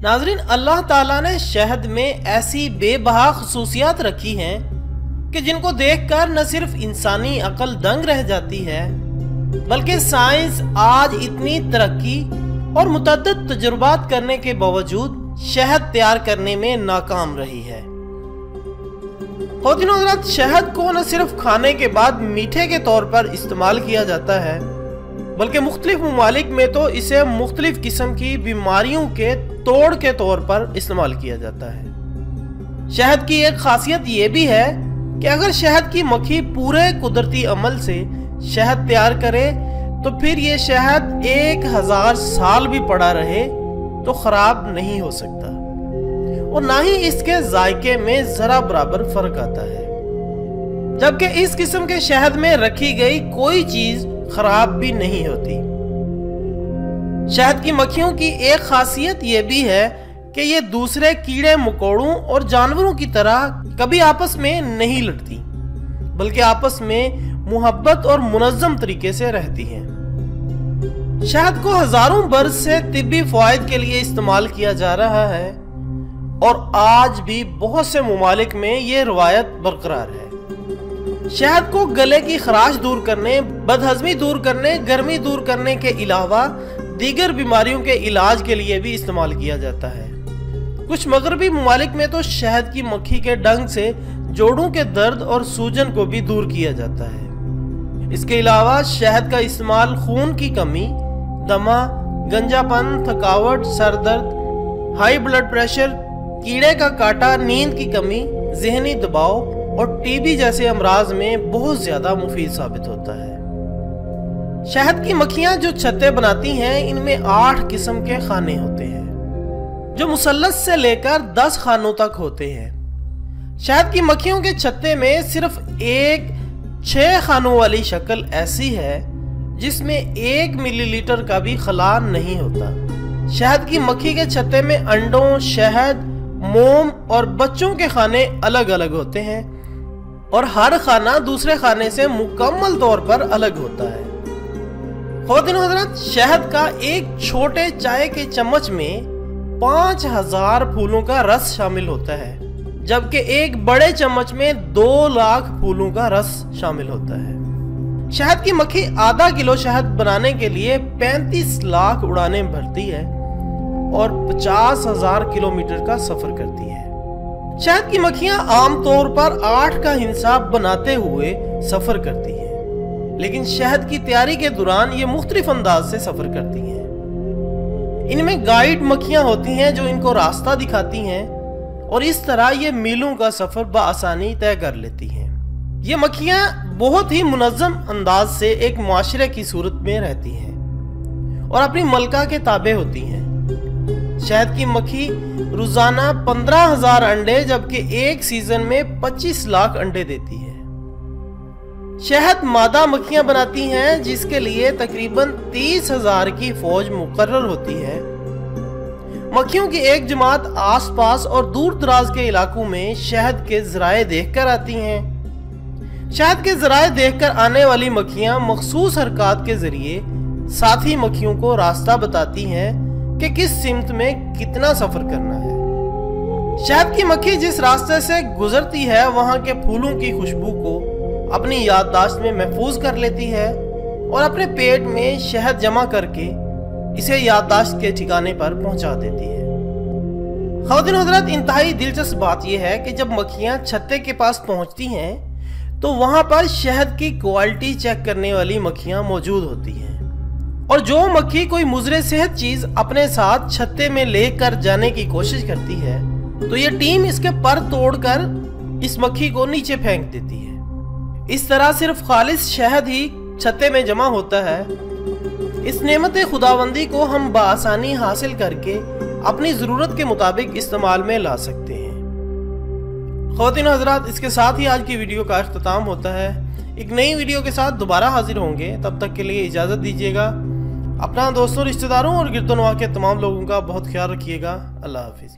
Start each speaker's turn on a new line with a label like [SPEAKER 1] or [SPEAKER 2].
[SPEAKER 1] ناظرین، اللہ تعالیٰ نے شہد میں ایسی بے بہا خصوصیات رکھی ہیں کہ جن کو دیکھ کر نہ صرف انسانی عقل دنگ رہ جاتی ہے بلکہ سائنس آج اتنی ترقی اور متعدد تجربات کرنے کے باوجود شہد تیار کرنے میں ناکام رہی ہے۔ خواتین و حضرات، شہد کو نہ صرف کھانے کے بعد میٹھے کے طور پر استعمال کیا جاتا ہے بلکہ مختلف ممالک میں تو اسے مختلف قسم کی بیماریوں کے توڑ کے طور پر استعمال کیا جاتا ہے۔ شہد کی ایک خاصیت یہ بھی ہے کہ اگر شہد کی مکھی پورے قدرتی عمل سے شہد تیار کرے تو پھر یہ شہد 1000 سال بھی پڑا رہے تو خراب نہیں ہو سکتا، اور نہ ہی اس کے ذائقے میں ذرا برابر فرق آتا ہے، جبکہ اس قسم کے شہد میں رکھی گئی کوئی چیز خراب بھی نہیں ہوتی۔ شہد کی مکھیوں کی ایک خاصیت یہ بھی ہے کہ یہ دوسرے کیڑے مکوڑوں اور جانوروں کی طرح کبھی آپس میں نہیں لڑتی بلکہ آپس میں محبت اور منظم طریقے سے رہتی ہیں۔ شہد کو ہزاروں برس سے طبی فوائد کے لیے استعمال کیا جا رہا ہے اور آج بھی بہت سے ممالک میں یہ روایت برقرار ہے۔ شہد کو گلے کی خراش دور کرنے، بدہضمی دور کرنے، گرمی دور کرنے کے علاوہ دیگر بیماریوں کے علاج کے لیے بھی استعمال کیا جاتا ہے۔ کچھ مغربی ممالک میں تو شہد کی مکھی کے ڈنگ سے جوڑوں کے درد اور سوجن کو بھی دور کیا جاتا ہے۔ اس کے علاوہ شہد کا استعمال خون کی کمی، دمہ، گنجا پن، تھکاوٹ، سر درد، ہائی بلڈ پریشر، کیڑے کا کاٹا، نیند کی کمی، ذہنی دباؤ اور ٹی بی جیسے امراض میں بہت زیادہ مفید ثابت ہوتا ہے۔ شہد کی مکھیاں جو چھتیں بناتی ہیں ان میں 8 قسم کے خانے ہوتے ہیں جو مثلث سے لے کر 10 خانوں تک ہوتے ہیں۔ شہد کی مکھیوں کے چھتے میں صرف ایک 6 خانوں والی شکل ایسی ہے جس میں 1 ملی لیٹر کا بھی خلا نہیں ہوتا۔ شہد کی مکھی کے چھتے میں انڈوں، شہد، موم اور بچوں کے خانے الگ الگ ہوتے ہیں اور ہر خانہ دوسرے خانے سے مکمل طور پر الگ ہوتا ہے۔ خواتین و حضرات، شہد کا ایک چھوٹے چائے کے چمچ میں 5000 پھولوں کا رس شامل ہوتا ہے، جبکہ ایک بڑے چمچ میں 2 لاکھ پھولوں کا رس شامل ہوتا ہے۔ شہد کی مکھی آدھا کلو شہد بنانے کے لیے 35 لاکھ اڑانیں بھرتی ہے اور 50,000 کلومیٹر کا سفر کرتی ہے۔ شہد کی مکھیاں عام طور پر 8 کا ہندسہ بناتے ہوئے سفر کرتی ہیں، لیکن شہد کی تیاری کے دوران یہ مختلف انداز سے سفر کرتی ہیں۔ ان میں گائیڈ مکھیاں ہوتی ہیں جو ان کو راستہ دکھاتی ہیں اور اس طرح یہ میلوں کا سفر بآسانی طے کر لیتی ہیں۔ یہ مکھیاں بہت ہی منظم انداز سے ایک معاشرے کی صورت میں رہتی ہیں اور اپنی ملکہ کے تابع ہوتی ہیں۔ شہد کی مکھی روزانہ 15,000 انڈے جبکہ ایک سیزن میں 25 لاکھ انڈے دیتی ہے۔ شہد مادہ مکھیاں بناتی ہیں جس کے لیے تقریباً 30,000 کی فوج مقرر ہوتی ہے۔ مکھیوں کی ایک جماعت آس پاس اور دور دراز کے علاقوں میں شہد کے ذرائع دیکھ کر آتی ہیں۔ شہد کے ذرائع دیکھ کر آنے والی مکھیاں مخصوص حرکات کے ذریعے ساتھی مکھیوں کو راستہ بتاتی ہیں کہ کس سمت میں کتنا سفر کرنا ہے۔ شہد کی مکھی جس راستے سے گزرتی ہے وہاں کے پھولوں کی خوشبو کو اپنی یادداشت میں محفوظ کر لیتی ہے اور اپنے پیٹ میں شہد جمع کر کے اسے یادداشت کے ٹھکانے پر پہنچا دیتی ہے۔ خواتین و حضرات، انتہائی دلچسپ بات یہ ہے کہ جب مکھیاں چھتے کے پاس پہنچتی ہیں تو وہاں پر شہد کی کوالٹی چیک کرنے والی مکھیاں موجود ہوتی ہیں، اور جو مکھی کوئی مضر صحت چیز اپنے ساتھ چھتے میں لے کر جانے کی کوشش کرتی ہے تو یہ ٹیم اس کے پر توڑ کر اس مکھی کو نیچے پھینک دیتی ہے۔ اس طرح صرف خالص شہد ہی چھتے میں جمع ہوتا ہے۔ اس نعمت خداوندی کو ہم بآسانی حاصل کر کے اپنی ضرورت کے مطابق استعمال میں لا سکتے ہیں۔ خواتین و حضرات، اس کے ساتھ ہی آج کی ویڈیو کا اختتام ہوتا ہے۔ ایک نئی ویڈیو کے ساتھ دوبارہ حاضر ہوں گے، تب تک کے لیے اجازت دیجیے گا۔ اپنا دوستوں، رشتہ داروں اور گرد و نواح کے تمام لوگوں کا بہت خیال رکھیے گا۔ اللہ حافظ۔